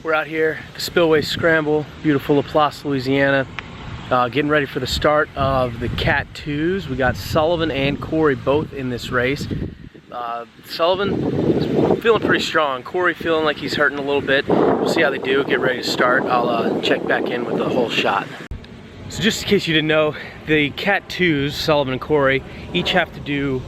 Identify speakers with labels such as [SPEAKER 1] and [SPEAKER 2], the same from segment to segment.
[SPEAKER 1] We're out here at the Spillway Scramble, beautiful Laplace, Louisiana. Getting ready for the start of the Cat 2s. We got Sullivan and Corey both in this race. Sullivan is feeling pretty strong. Corey feeling like he's hurting a little bit. We'll see how they do. Get ready to start. I'll check back in with the whole shot. So just in case you didn't know, the Cat 2s, Sullivan and Corey, each have to do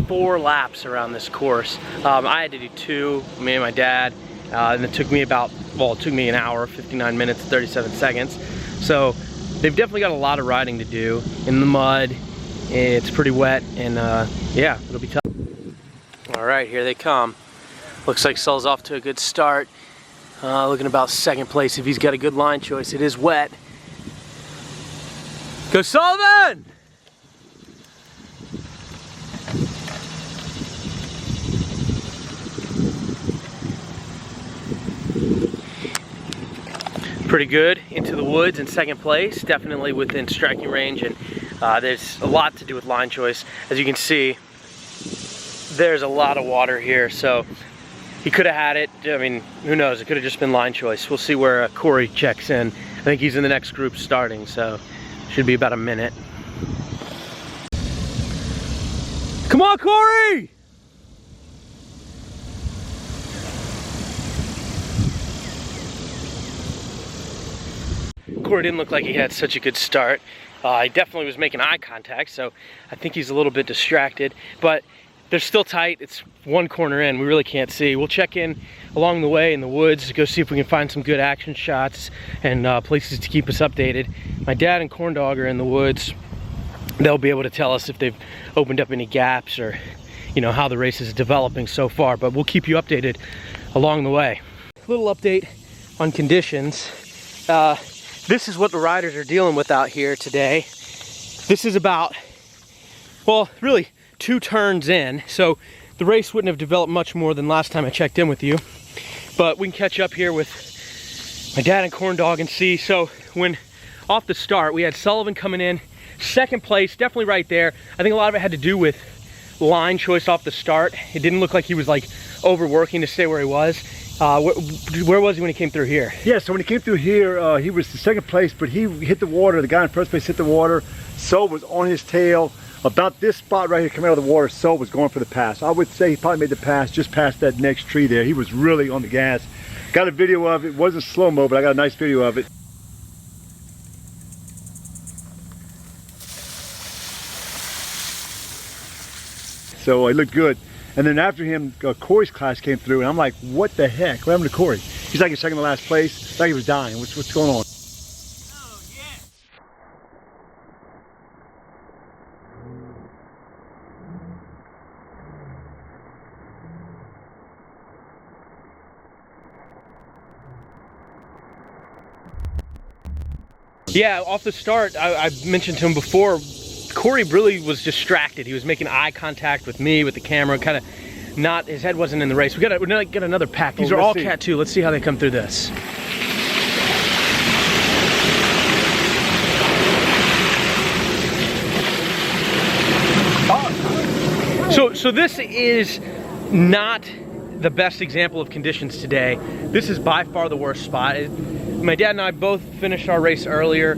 [SPEAKER 1] 4 laps around this course. I had to do 2, me and my dad, and it took me an hour, 59 minutes, 37 seconds. So they've definitely got a lot of riding to do in the mud. It's pretty wet, and yeah, it'll be tough. All right, here they come. Looks like Sul's off to a good start. Looking about second place if he's got a good line choice. It is wet. Go Sullivan! Pretty good into the woods in second place, definitely within striking range, and there's a lot to do with line choice. As you can see, there's a lot of water here, so he could have had it. I mean, who knows, it could have just been line choice. We'll see where Corey checks in. I think he's in the next group starting, so should be about a minute. Come on, Corey! Corey didn't look like he had such a good start. He definitely was making eye contact, so I think he's a little bit distracted, but they're still tight. It's one corner in, we really can't see. We'll check in along the way in the woods to go see if we can find some good action shots and places to keep us updated. My dad and Corn Dog are in the woods. They'll be able to tell us if they've opened up any gaps or, you know, how the race is developing so far, but we'll keep you updated along the way. A little update on conditions. This is what the riders are dealing with out here today. This is about, well, really 2 turns in, so the race wouldn't have developed much more than last time I checked in with you. But we can catch up here with my dad and Corn Dog and see. So when off the start, we had Sullivan coming in second place, definitely right there. I think a lot of it had to do with line choice off the start. It didn't look like he was like overworking to stay where he was. Where was he when he came through here?
[SPEAKER 2] Yeah, so when he came through here, he was in second place, but he hit the water. The guy in first place hit the water. So was on his tail. About this spot right here coming out of the water, So was going for the pass. I would say he probably made the pass just past that next tree there. He was really on the gas. Got a video of it. It wasn't slow-mo, but I got a nice video of it. So it looked good. And then after him, Corey's class came through, and I'm like, what the heck? What happened to Corey? He's like in second to last place. Like he was dying. What's going on?
[SPEAKER 1] Oh, yeah. Yeah, off the start, I mentioned to him before, Corey really was distracted. He was making eye contact with me, with the camera, kind of not, his head wasn't in the race. We're gonna get another pack. These are all Cat 2. Let's see how they come through this. So this is not the best example of conditions today. This is by far the worst spot. My dad and I both finished our race earlier.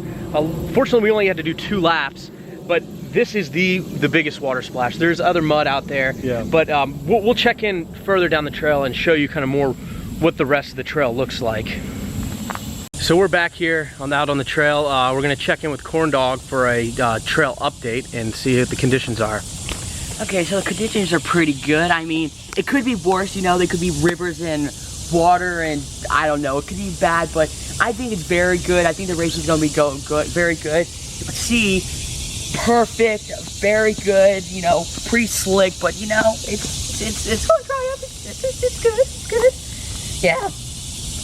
[SPEAKER 1] Fortunately, we only had to do 2 laps. But this is the biggest water splash. There's other mud out there, yeah. But we'll check in further down the trail and show you kind of more what the rest of the trail looks like. So we're back here out on the trail. We're gonna check in with Corn Dog for a trail update and see what the conditions are.
[SPEAKER 3] Okay, so the conditions are pretty good. I mean, it could be worse, you know, there could be rivers and water and I don't know, it could be bad, but I think it's very good. I think the race is gonna be going good, very good. Let's see. Perfect, very good, you know, pretty slick, but you know, it's going dry up. It's good. Yeah.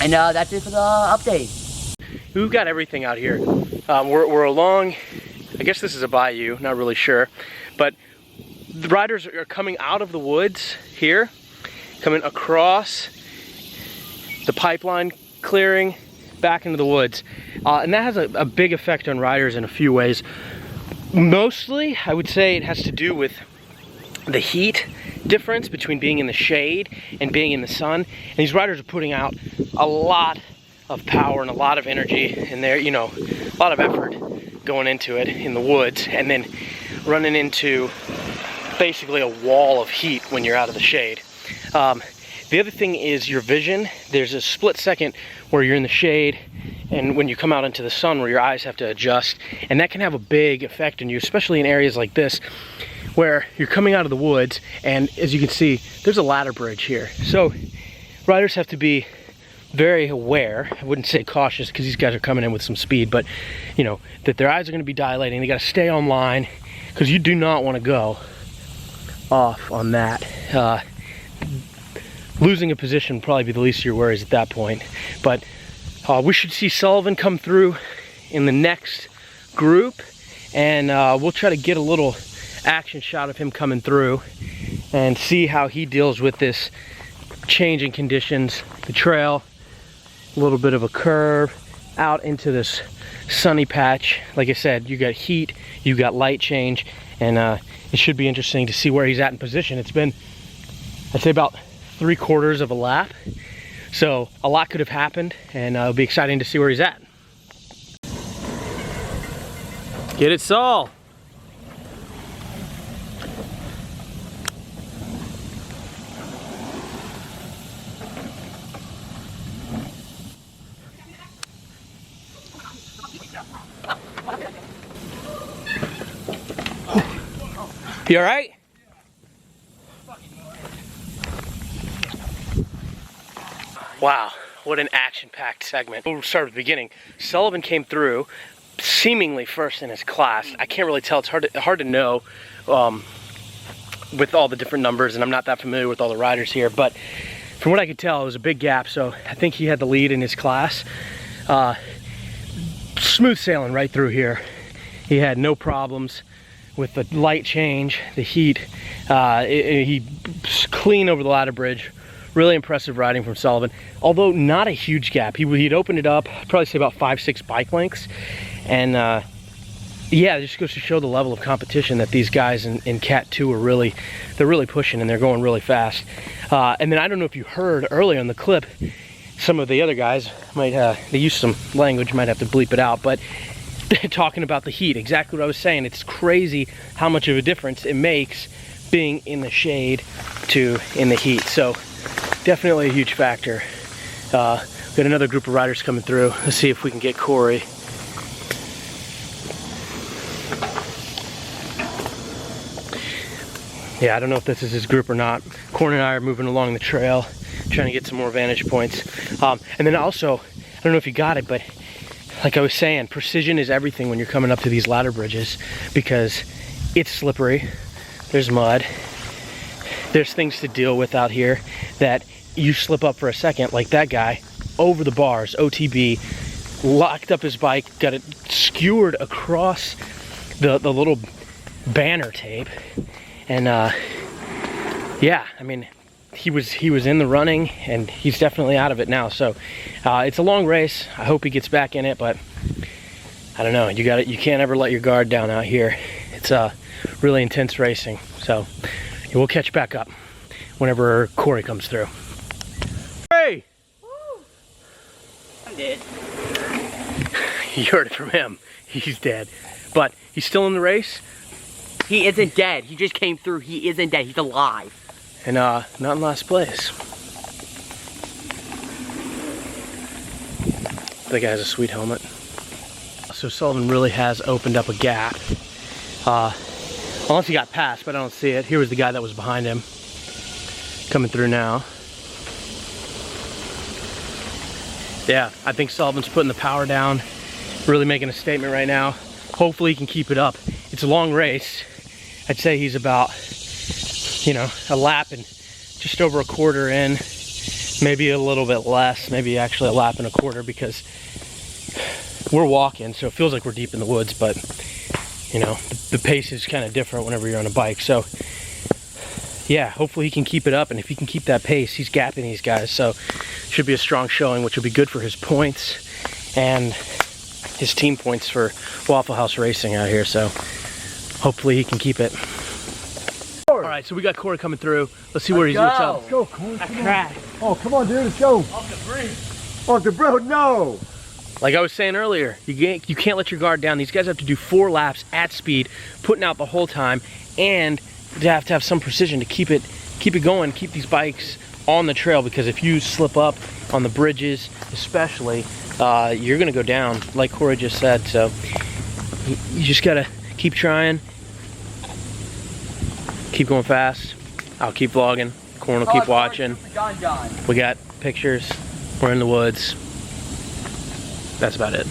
[SPEAKER 3] And that's it for the update.
[SPEAKER 1] We've got everything out here. We're along, I guess this is a bayou, not really sure, but the riders are coming out of the woods here, coming across the pipeline clearing back into the woods. And that has a big effect on riders in a few ways. Mostly, I would say it has to do with the heat difference between being in the shade and being in the sun. And these riders are putting out a lot of power and a lot of energy in there, you know, a lot of effort going into it in the woods, and then running into basically a wall of heat when you're out of the shade. The other thing is your vision. There's a split second where you're in the shade and when you come out into the sun where your eyes have to adjust, and that can have a big effect on you, especially in areas like this where you're coming out of the woods, and as you can see, there's a ladder bridge here. So riders have to be very aware. I wouldn't say cautious because these guys are coming in with some speed, but you know, that their eyes are going to be dilating. They got to stay on line because you do not want to go off on that. Losing a position would probably be the least of your worries at that point. But we should see Sullivan come through in the next group, and we'll try to get a little action shot of him coming through and see how he deals with this change in conditions. The trail, a little bit of a curve out into this sunny patch. Like I said, you got heat, you got light change, and it should be interesting to see where he's at in position. It's been, I'd say, about 3/4 of a lap, so a lot could have happened, and it'll be exciting to see where he's at. Get it, Saul. You all right? Wow, what an action-packed segment. We'll start at the beginning. Sullivan came through seemingly first in his class. I can't really tell. It's hard to know with all the different numbers, and I'm not that familiar with all the riders here, but from what I could tell, it was a big gap, so I think he had the lead in his class. Smooth sailing right through here. He had no problems with the light change, the heat. He clean over the ladder bridge. Really impressive riding from Sullivan, although not a huge gap. He'd opened it up, probably say about 5-6 bike lengths, and yeah, it just goes to show the level of competition that these guys in Cat 2 are they're really pushing, and they're going really fast. And then I don't know if you heard earlier in the clip, some of the other guys might they use some language, might have to bleep it out, but talking about the heat, exactly what I was saying. It's crazy how much of a difference it makes being in the shade to in the heat. So definitely a huge factor. We got another group of riders coming through. Let's see if we can get Corey. Yeah, I don't know if this is his group or not. Corey and I are moving along the trail, trying to get some more vantage points. And then also, I don't know if you got it, but like I was saying, precision is everything when you're coming up to these ladder bridges, because it's slippery, there's mud, there's things to deal with out here that you slip up for a second, like that guy, over the bars, OTB, locked up his bike, got it skewered across the little banner tape, and yeah, I mean, he was in the running, and he's definitely out of it now. So it's a long race. I hope he gets back in it, but I don't know. You can't ever let your guard down out here. It's really intense racing. So we'll catch back up whenever Corey comes through. Hey!
[SPEAKER 3] Woo. I'm dead.
[SPEAKER 1] You heard it from him. He's dead, but he's still in the race.
[SPEAKER 3] He isn't dead. He just came through. He isn't dead. He's alive.
[SPEAKER 1] And not in last place. That guy has a sweet helmet. So Sullivan really has opened up a gap. Unless he got past, but I don't see it. Here was the guy that was behind him. Coming through now. Yeah, I think Sullivan's putting the power down. Really making a statement right now. Hopefully he can keep it up. It's a long race. I'd say he's about, you know, a lap and just over a quarter in, maybe a little bit less, maybe actually a lap and a quarter, because we're walking, so it feels like we're deep in the woods, but you know, the pace is kind of different whenever you're on a bike. So yeah, hopefully he can keep it up, and if he can keep that pace, he's gapping these guys, so should be a strong showing, which will be good for his points and his team points for Waffle House Racing out here. So hopefully he can keep it. All right, so we got Corey coming through. Let's see where he's at.
[SPEAKER 2] Let's go, Corey.
[SPEAKER 3] I crashed.
[SPEAKER 2] Oh, come on, dude. Let's go.
[SPEAKER 1] Off the bridge.
[SPEAKER 2] Off the road, no!
[SPEAKER 1] Like I was saying earlier, you can't let your guard down. These guys have to do 4 laps at speed, putting out the whole time, and they have to have some precision to keep it going, keep these bikes on the trail, because if you slip up on the bridges, especially, you're gonna go down, like Corey just said. So you just gotta keep trying, keep going fast. I'll keep vlogging, Corn will keep watching. We got pictures, we're in the woods. That's about it.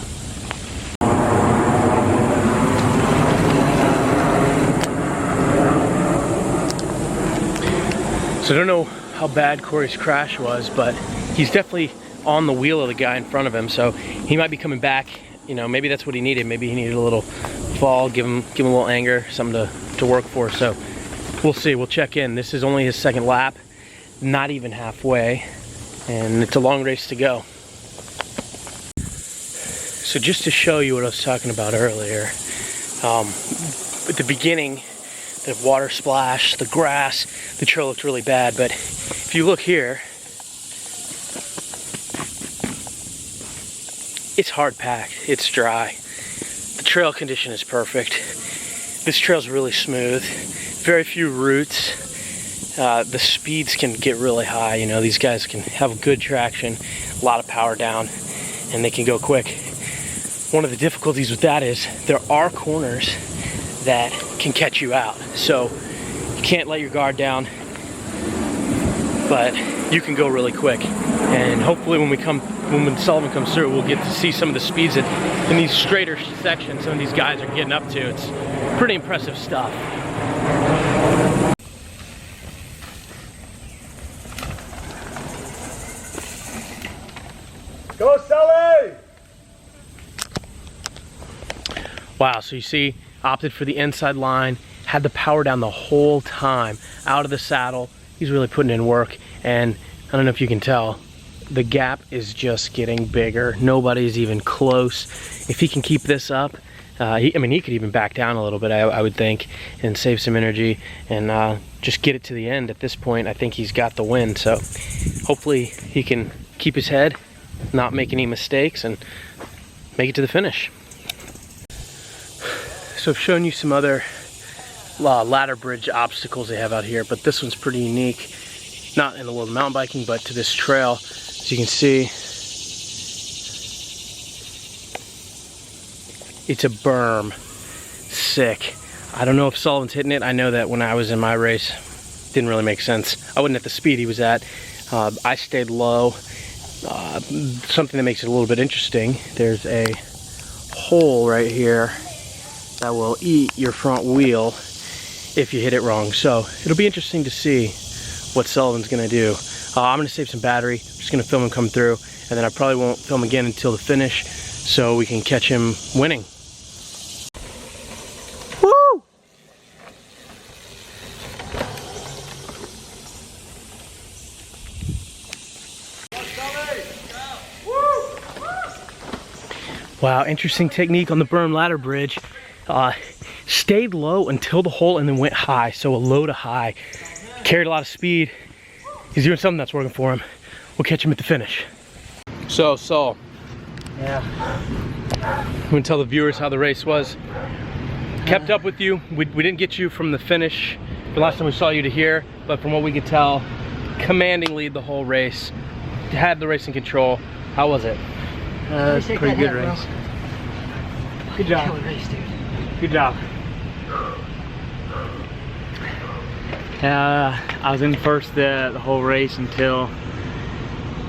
[SPEAKER 1] So I don't know how bad Corey's crash was, but he's definitely on the wheel of the guy in front of him, so he might be coming back. You know, maybe that's what he needed. Maybe he needed a little fall, give him a little anger, something to work for. So we'll see, we'll check in. This is only his 2nd lap, not even halfway, and it's a long race to go. So just to show you what I was talking about earlier, at the beginning, the water splash, the grass, the trail looked really bad, but if you look here, it's hard packed, it's dry. The trail condition is perfect. This trail's really smooth, very few roots. The speeds can get really high, you know, these guys can have good traction, a lot of power down, and they can go quick. One of the difficulties with that is there are corners that can catch you out. So you can't let your guard down, but you can go really quick. And hopefully when Sullivan comes through, we'll get to see some of the speeds that in these straighter sections some of these guys are getting up to. It's pretty impressive stuff.
[SPEAKER 2] Go, Sully!
[SPEAKER 1] Wow, so you see, opted for the inside line, had the power down the whole time, out of the saddle. He's really putting in work, and I don't know if you can tell, the gap is just getting bigger. Nobody's even close. If he can keep this up, he could even back down a little bit, I would think, and save some energy, and just get it to the end. At this point, I think he's got the win, so hopefully he can keep his head, not make any mistakes, and make it to the finish. So I've shown you some other ladder bridge obstacles they have out here, but this one's pretty unique. Not in the world of mountain biking, but to this trail. As you can see, it's a berm. Sick. I don't know if Sullivan's hitting it. I know that when I was in my race, it didn't really make sense. I wasn't at the speed he was at. I stayed low. Something that makes it a little bit interesting, there's a hole right here that will eat your front wheel if you hit it wrong. So it'll be interesting to see what Sullivan's gonna do. I'm gonna save some battery, I'm just gonna film him come through, and then I probably won't film again until the finish so we can catch him winning. Woo! Wow, interesting technique on the berm ladder bridge. Stayed low until the hole and then went high, so a low to high. Carried a lot of speed. He's doing something that's working for him. We'll catch him at the finish. So, Saul.
[SPEAKER 3] Yeah.
[SPEAKER 1] I'm gonna tell the viewers how the race was. Kept up with you. We didn't get you from the finish the last time we saw you to here, but from what we could tell, commanding lead the whole race. Had the race in control. How was it?
[SPEAKER 3] It was a pretty good race.
[SPEAKER 1] Good job. Good job.
[SPEAKER 4] I was in first the whole race until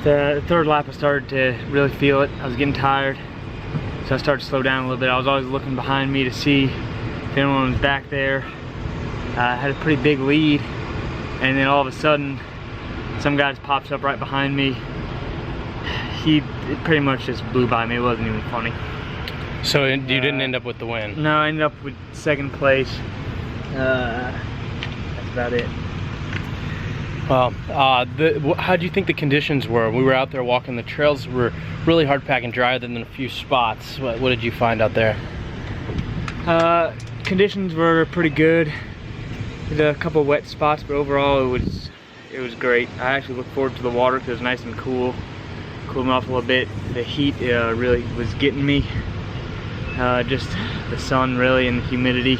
[SPEAKER 4] the 3rd lap. I started to really feel it. I was getting tired, so I started to slow down a little bit. I was always looking behind me to see if anyone was back there. I had a pretty big lead, and then all of a sudden some guy just pops up right behind me. He pretty much just blew by me. It wasn't even funny.
[SPEAKER 1] So you didn't end up with the win?
[SPEAKER 4] No, I ended up with 2nd place. That's about it.
[SPEAKER 1] Well, how do you think the conditions were? We were out there walking the trails. Were really hard packing, drier than a few spots. What did you find out there?
[SPEAKER 4] Conditions were pretty good. There's a couple wet spots, but overall it was great. I actually look forward to the water because it was nice and cool cooled me off a little bit. The heat really was getting me. Just the sun really and the humidity.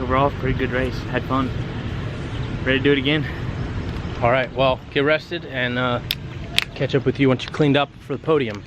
[SPEAKER 4] Overall, pretty good race. Had fun. Ready to do it again.
[SPEAKER 1] All right, well, get rested and catch up with you once you cleaned up for the podium.